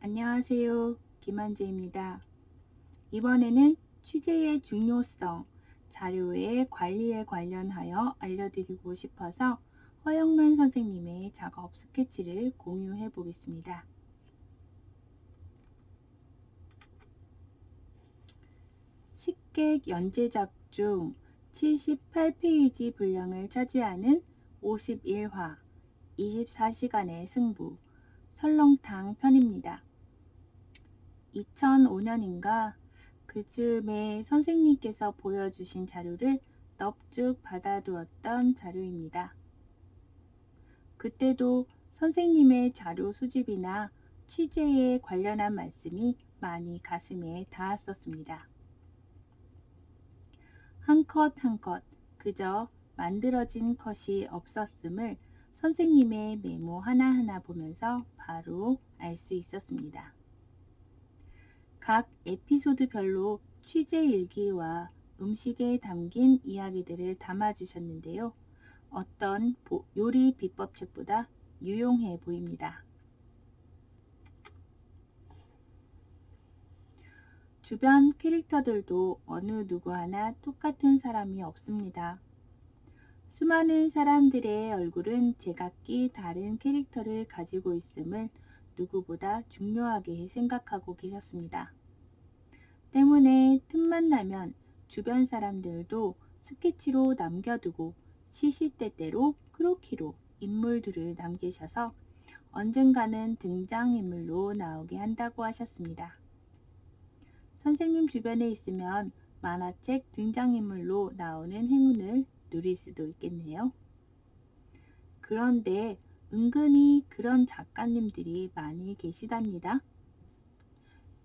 안녕하세요. 김한재입니다. 이번에는 취재의 중요성, 자료의 관리에 관련하여 알려드리고 싶어서 허영만 선생님의 작업 스케치를 공유해 보겠습니다. 식객 연재작 중 78페이지 분량을 차지하는 51화 24시간의 승부 설렁탕 편입니다. 2005년인가 그즈음에 선생님께서 보여주신 자료를 넙죽 받아두었던 자료입니다. 그때도 선생님의 자료 수집이나 취재에 관련한 말씀이 많이 가슴에 닿았었습니다. 한 컷 한 컷 그저 만들어진 컷이 없었음을 선생님의 메모 하나하나 보면서 바로 알 수 있었습니다. 각 에피소드별로 취재 일기와 음식에 담긴 이야기들을 담아주셨는데요. 어떤 요리 비법책보다 유용해 보입니다. 주변 캐릭터들도 어느 누구 하나 똑같은 사람이 없습니다. 수많은 사람들의 얼굴은 제각기 다른 캐릭터를 가지고 있음을 누구보다 중요하게 생각하고 계셨습니다. 때문에 틈만 나면 주변 사람들도 스케치로 남겨두고 시시때때로 크로키로 인물들을 남기셔서 언젠가는 등장인물로 나오게 한다고 하셨습니다. 선생님 주변에 있으면 만화책 등장인물로 나오는 행운을 누릴 수도 있겠네요. 그런데 은근히 그런 작가님들이 많이 계시답니다.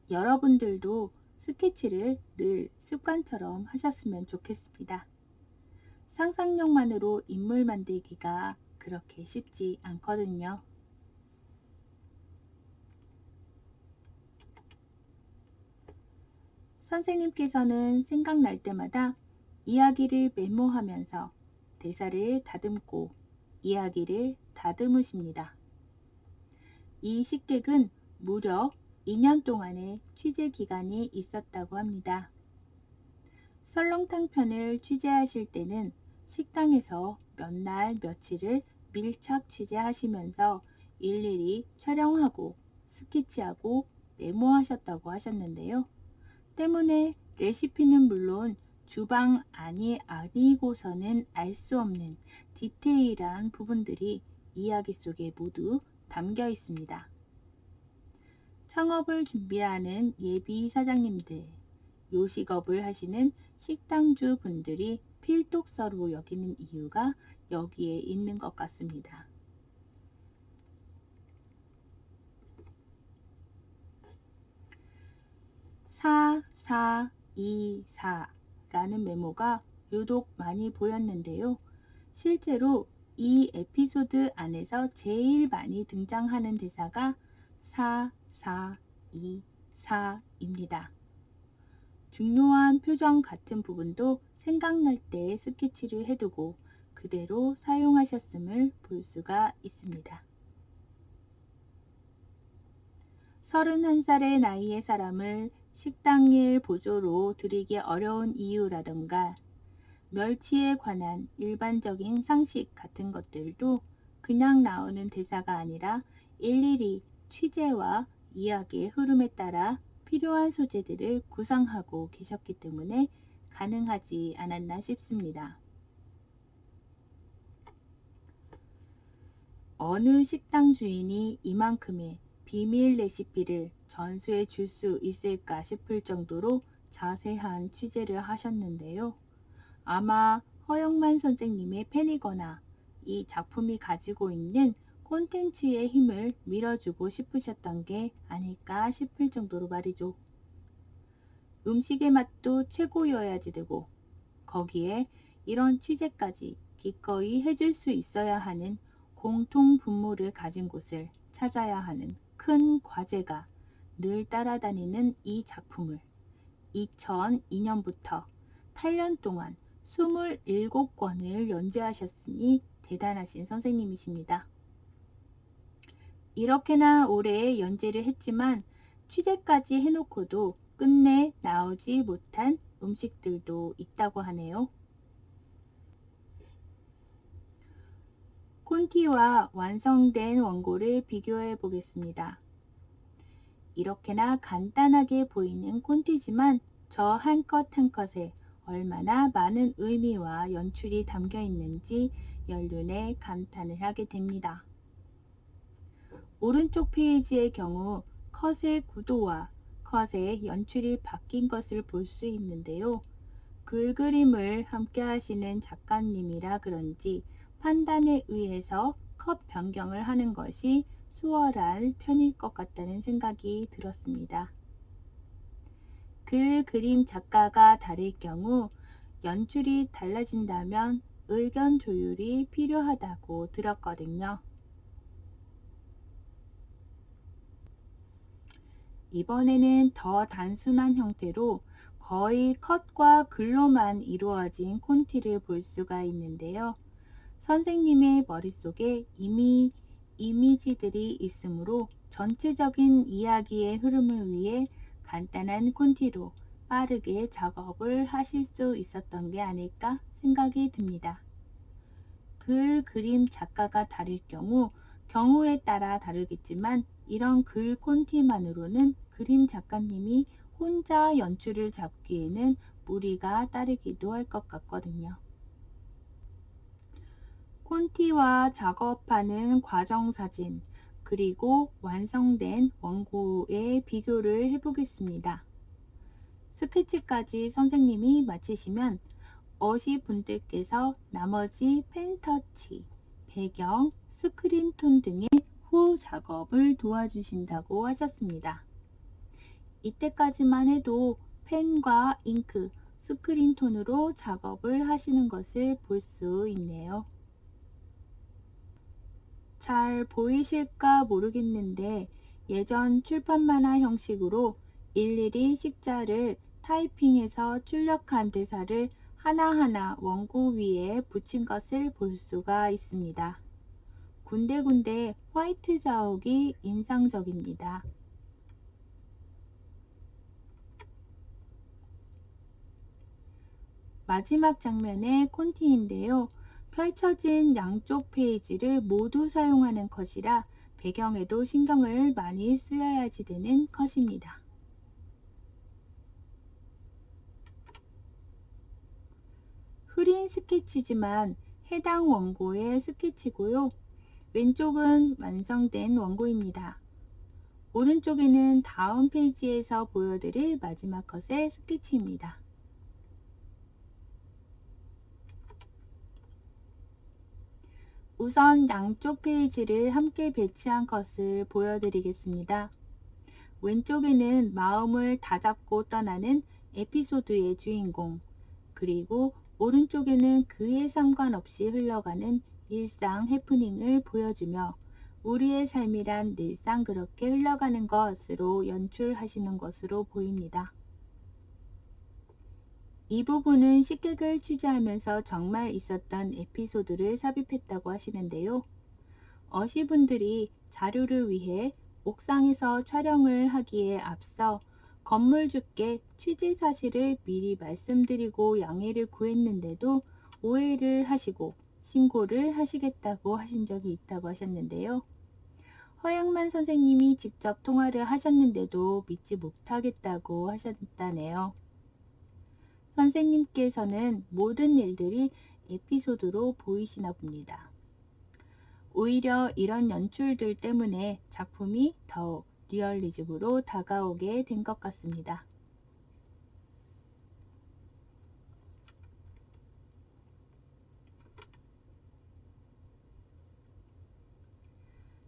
여러분들도 스케치를 늘 습관처럼 하셨으면 좋겠습니다. 상상력만으로 인물 만들기가 그렇게 쉽지 않거든요. 선생님께서는 생각날 때마다 이야기를 메모하면서 대사를 다듬고 이야기를 다듬으십니다. 이 식객은 무려 2년 동안의 취재 기간이 있었다고 합니다. 설렁탕 편을 취재하실 때는 식당에서 몇 날 며칠을 밀착 취재하시면서 일일이 촬영하고 스케치하고 메모하셨다고 하셨는데요. 때문에 레시피는 물론 주방 안이 아니고서는 알 수 없는 디테일한 부분들이 이야기 속에 모두 담겨 있습니다. 창업을 준비하는 예비 사장님들, 요식업을 하시는 식당주 분들이 필독서로 여기는 이유가 여기에 있는 것 같습니다. (4424) 라는 메모가 유독 많이 보였는데요. 실제로 이 에피소드 안에서 제일 많이 등장하는 대사가 4424입니다. 중요한 표정 같은 부분도 생각날 때 스케치를 해두고 그대로 사용하셨음을 볼 수가 있습니다. 31살의 나이의 사람을 식당일 보조로 들이기 어려운 이유라던가 멸치에 관한 일반적인 상식 같은 것들도 그냥 나오는 대사가 아니라 일일이 취재와 이야기의 흐름에 따라 필요한 소재들을 구상하고 계셨기 때문에 가능하지 않았나 싶습니다. 어느 식당 주인이 이만큼의 비밀 레시피를 전수해 줄 수 있을까 싶을 정도로 자세한 취재를 하셨는데요. 아마 허영만 선생님의 팬이거나 이 작품이 가지고 있는 콘텐츠의 힘을 밀어주고 싶으셨던 게 아닐까 싶을 정도로 말이죠. 음식의 맛도 최고여야지 되고 거기에 이런 취재까지 기꺼이 해줄 수 있어야 하는 공통 분모를 가진 곳을 찾아야 하는 큰 과제가 늘 따라다니는 이 작품을 2002년부터 8년 동안 27권을 연재하셨으니 대단하신 선생님이십니다. 이렇게나 오래 연재를 했지만 취재까지 해놓고도 끝내 나오지 못한 음식들도 있다고 하네요. 콘티와 완성된 원고를 비교해 보겠습니다. 이렇게나 간단하게 보이는 콘티지만 저 한 컷 한 컷에 얼마나 많은 의미와 연출이 담겨 있는지 연륜에 감탄을 하게 됩니다. 오른쪽 페이지의 경우 컷의 구도와 컷의 연출이 바뀐 것을 볼 수 있는데요. 글그림을 함께 하시는 작가님이라 그런지 판단에 의해서 컷 변경을 하는 것이 수월한 편일 것 같다는 생각이 들었습니다. 그림 작가가 다를 경우 연출이 달라진다면 의견 조율이 필요하다고 들었거든요. 이번에는 더 단순한 형태로 거의 컷과 글로만 이루어진 콘티를 볼 수가 있는데요. 선생님의 머릿속에 이미 이미지들이 있으므로 전체적인 이야기의 흐름을 위해 간단한 콘티로 빠르게 작업을 하실 수 있었던 게 아닐까 생각이 듭니다. 그림 작가가 다를 경우에 따라 다르겠지만 이런 글 콘티만으로는 그림 작가님이 혼자 연출을 잡기에는 무리가 따르기도 할 것 같거든요. 콘티와 작업하는 과정 사진 그리고 완성된 원고의 비교를 해보겠습니다. 스케치까지 선생님이 마치시면 어시분들께서 나머지 펜터치, 배경, 스크린톤 등의 후 작업을 도와주신다고 하셨습니다. 이때까지만 해도 펜과 잉크, 스크린톤으로 작업을 하시는 것을 볼 수 있네요. 잘 보이실까 모르겠는데 예전 출판 만화 형식으로 일일이 식자를 타이핑해서 출력한 대사를 하나하나 원고 위에 붙인 것을 볼 수가 있습니다. 군데군데 화이트 자욱이 인상적입니다. 마지막 장면의 콘티인데요. 펼쳐진 양쪽 페이지를 모두 사용하는 컷이라 배경에도 신경을 많이 쓰여야지 되는 컷입니다. 흐린 스케치지만 해당 원고의 스케치고요. 왼쪽은 완성된 원고입니다. 오른쪽에는 다음 페이지에서 보여드릴 마지막 컷의 스케치입니다. 우선 양쪽 페이지를 함께 배치한 컷을 보여드리겠습니다. 왼쪽에는 마음을 다잡고 떠나는 에피소드의 주인공, 그리고 오른쪽에는 그에 상관없이 흘러가는 일상 해프닝을 보여주며 우리의 삶이란 늘상 그렇게 흘러가는 것으로 연출하시는 것으로 보입니다. 이 부분은 식객을 취재하면서 정말 있었던 에피소드를 삽입했다고 하시는데요. 어시분들이 자료를 위해 옥상에서 촬영을 하기에 앞서 건물주께 취재 사실을 미리 말씀드리고 양해를 구했는데도 오해를 하시고 신고를 하시겠다고 하신 적이 있다고 하셨는데요. 허영만 선생님이 직접 통화를 하셨는데도 믿지 못하겠다고 하셨다네요. 선생님께서는 모든 일들이 에피소드로 보이시나 봅니다. 오히려 이런 연출들 때문에 작품이 더욱 리얼리즘으로 다가오게 된 것 같습니다.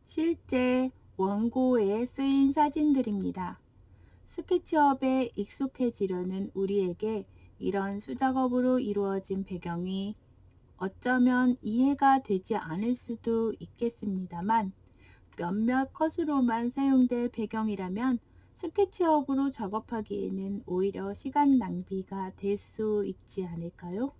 실제 원고에 쓰인 사진들입니다. 스케치업에 익숙해지려는 우리에게 이런 수작업으로 이루어진 배경이 어쩌면 이해가 되지 않을 수도 있겠습니다만 몇몇 컷으로만 사용될 배경이라면 스케치업으로 작업하기에는 오히려 시간 낭비가 될 수 있지 않을까요?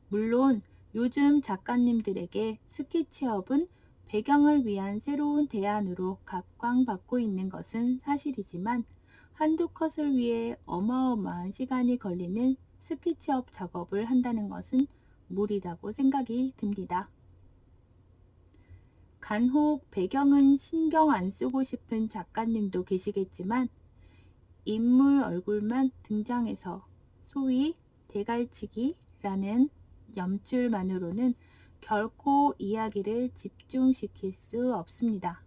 물론 요즘 작가님들에게 스케치업은 배경을 위한 새로운 대안으로 각광받고 있는 것은 사실이지만 한두 컷을 위해 어마어마한 시간이 걸리는 스케치업 작업을 한다는 것은 무리라고 생각이 듭니다. 간혹 배경은 신경 안 쓰고 싶은 작가님도 계시겠지만 인물 얼굴만 등장해서 소위 대갈치기라는 연출만으로는 결코 이야기를 집중시킬 수 없습니다.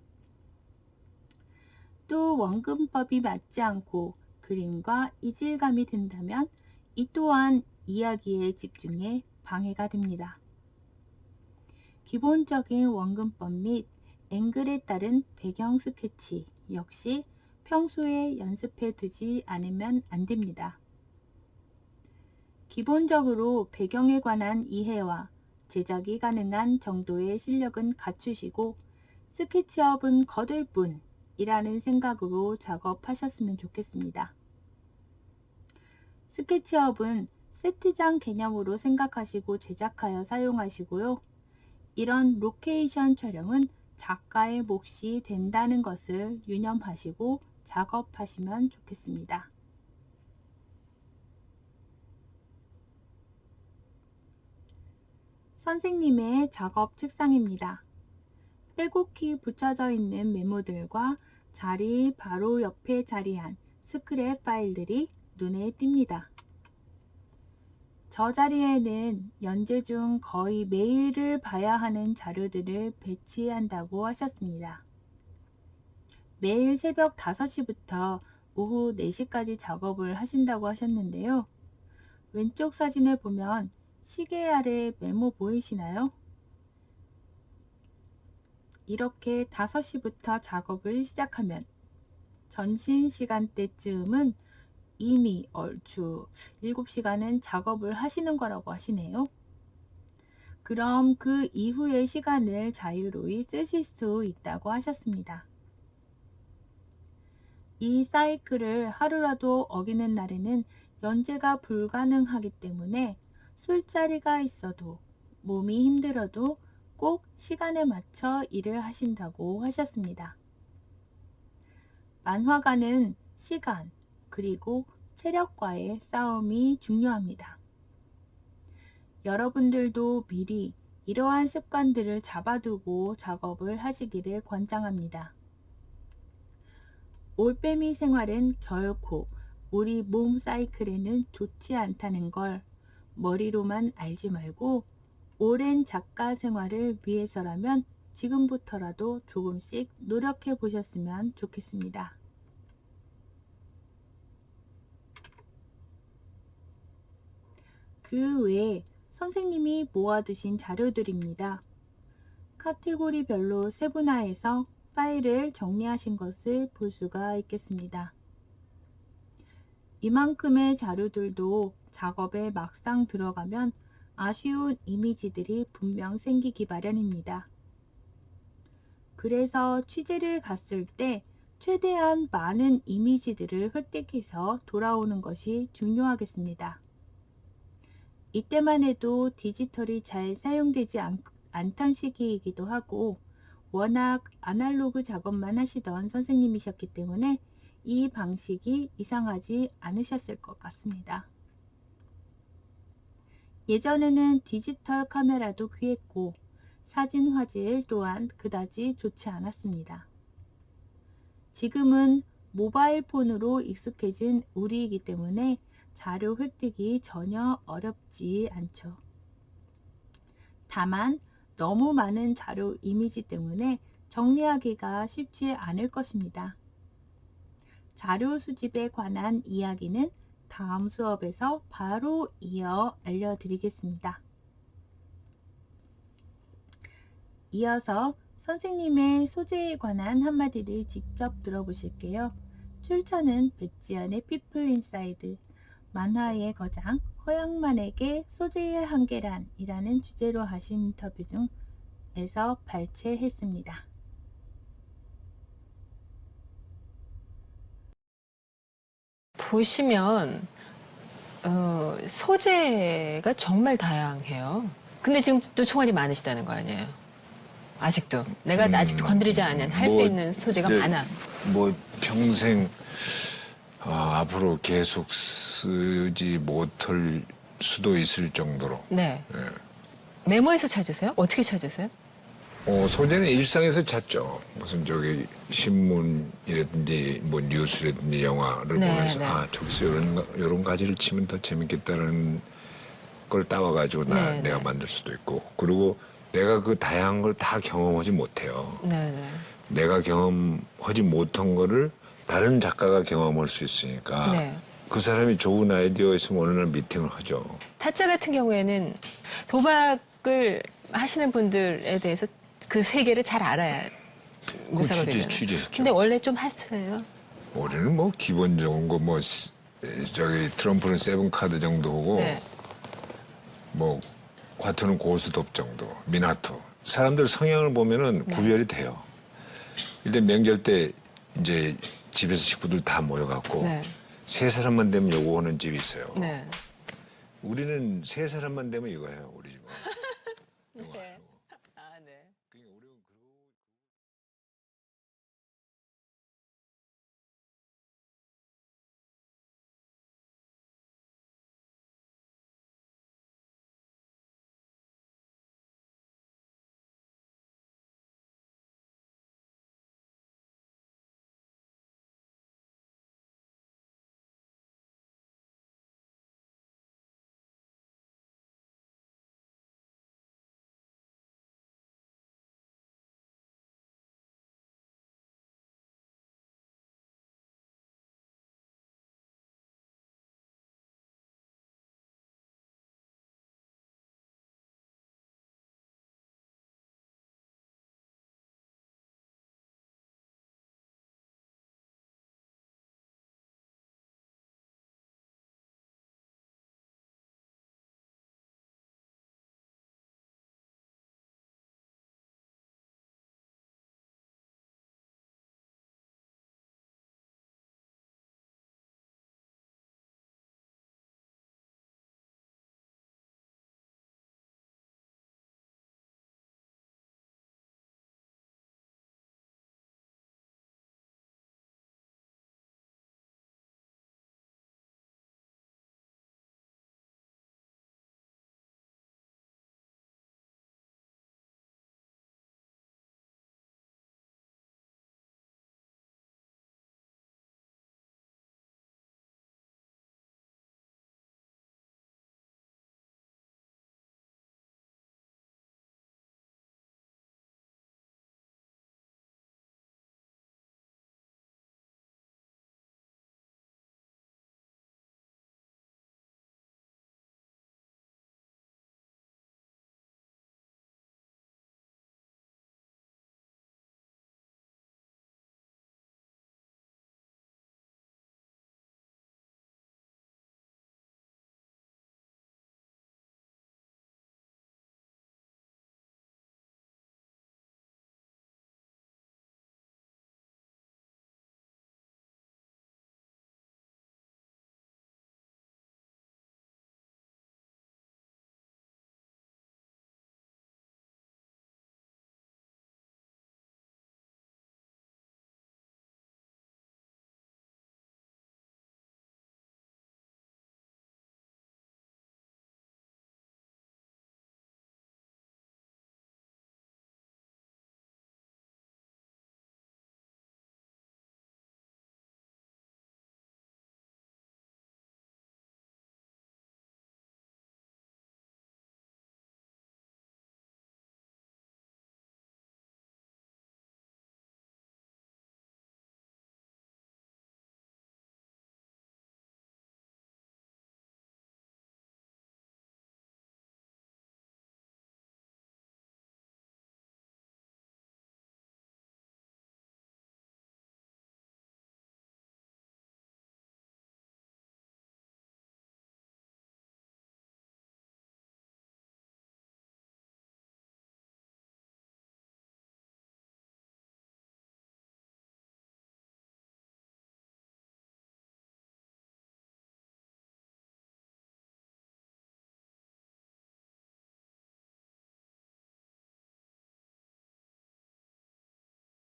또 원근법이 맞지 않고 그림과 이질감이 든다면 이 또한 이야기의 집중에 방해가 됩니다. 기본적인 원근법 및 앵글에 따른 배경 스케치 역시 평소에 연습해 두지 않으면 안 됩니다. 기본적으로 배경에 관한 이해와 제작이 가능한 정도의 실력은 갖추시고 스케치업은 거들 뿐이라는 생각으로 작업하셨으면 좋겠습니다. 스케치업은 세트장 개념으로 생각하시고 제작하여 사용하시고요. 이런 로케이션 촬영은 작가의 몫이 된다는 것을 유념하시고 작업하시면 좋겠습니다. 선생님의 작업 책상입니다. 빼곡히 붙여져 있는 메모들과 자리 바로 옆에 자리한 스크랩 파일들이 눈에 띕니다. 저 자리에는 연재 중 거의 매일을 봐야 하는 자료들을 배치한다고 하셨습니다. 매일 새벽 5시부터 오후 4시까지 작업을 하신다고 하셨는데요. 왼쪽 사진을 보면 시계 아래 메모 보이시나요? 이렇게 5시부터 작업을 시작하면 점심시간대쯤은 이미 얼추 7시간은 작업을 하시는 거라고 하시네요. 그럼 그 이후의 시간을 자유로이 쓰실 수 있다고 하셨습니다. 이 사이클을 하루라도 어기는 날에는 연재가 불가능하기 때문에 술자리가 있어도 몸이 힘들어도 꼭 시간에 맞춰 일을 하신다고 하셨습니다. 만화가는 시간 그리고 체력과의 싸움이 중요합니다. 여러분들도 미리 이러한 습관들을 잡아두고 작업을 하시기를 권장합니다. 올빼미 생활은 결코 우리 몸 사이클에는 좋지 않다는 걸 머리로만 알지 말고 오랜 작가 생활을 위해서라면 지금부터라도 조금씩 노력해 보셨으면 좋겠습니다. 그 외에 선생님이 모아두신 자료들입니다. 카테고리별로 세분화해서 파일을 정리하신 것을 볼 수가 있겠습니다. 이만큼의 자료들도 작업에 막상 들어가면 아쉬운 이미지들이 분명 생기기 마련입니다. 그래서 취재를 갔을 때 최대한 많은 이미지들을 획득해서 돌아오는 것이 중요하겠습니다. 이때만 해도 디지털이 잘 사용되지 않던 시기이기도 하고 워낙 아날로그 작업만 하시던 선생님이셨기 때문에 이 방식이 이상하지 않으셨을 것 같습니다. 예전에는 디지털 카메라도 귀했고 사진 화질 또한 그다지 좋지 않았습니다. 지금은 모바일 폰으로 익숙해진 우리이기 때문에 자료 획득이 전혀 어렵지 않죠. 다만 너무 많은 자료 이미지 때문에 정리하기가 쉽지 않을 것입니다. 자료 수집에 관한 이야기는 다음 수업에서 바로 이어 알려드리겠습니다. 이어서 선생님의 소재에 관한 한마디를 직접 들어보실게요. 출처는 백지연의 피플 인사이드, 만화의 거장 허양만에게 소재의 한계란 이라는 주제로 하신 인터뷰 중에서 발췌했습니다. 보시면 소재가 정말 다양해요. 근데 지금 또 총알이 많으시다는 거 아니에요? 아직도 내가 아직도 건드리지 않은 할 수 뭐, 있는 소재가 네, 많아. 뭐 평생 앞으로 계속 쓰지 못할 수도 있을 정도로. 네. 예. 메모에서 찾으세요? 어떻게 찾으세요? 소재는 일상에서 찾죠. 무슨 저기 신문이라든지 뭐 뉴스라든지 영화를 네, 보면서 네. 저기서 이런 가지를 치면 더 재밌겠다는 걸 따와가지고 네, 내가 네. 만들 수도 있고, 그리고 내가 그 다양한 걸 다 경험하지 못해요. 네. 내가 경험하지 못한 거를 다른 작가가 경험할 수 있으니까 네. 그 사람이 좋은 아이디어 있으면 어느 날 미팅을 하죠. 타짜 같은 경우에는 도박을 하시는 분들에 대해서 그 세계를 잘 알아야 묘사가 되잖아요. 취재했죠. 근데 원래 좀 하세요? 우리는 뭐 기본적인 거 뭐 저기 트럼프는 세븐 카드 정도 오고 네. 뭐 과투는 고스톱 정도, 미나토. 사람들 성향을 보면은 네. 구별이 돼요. 일단 명절 때 이제 집에서 식구들 다 모여갖고 네. 세 사람만 되면 요거 하는 집이 있어요. 네. 우리는 세 사람만 되면 이거예요, 우리 집은. 네.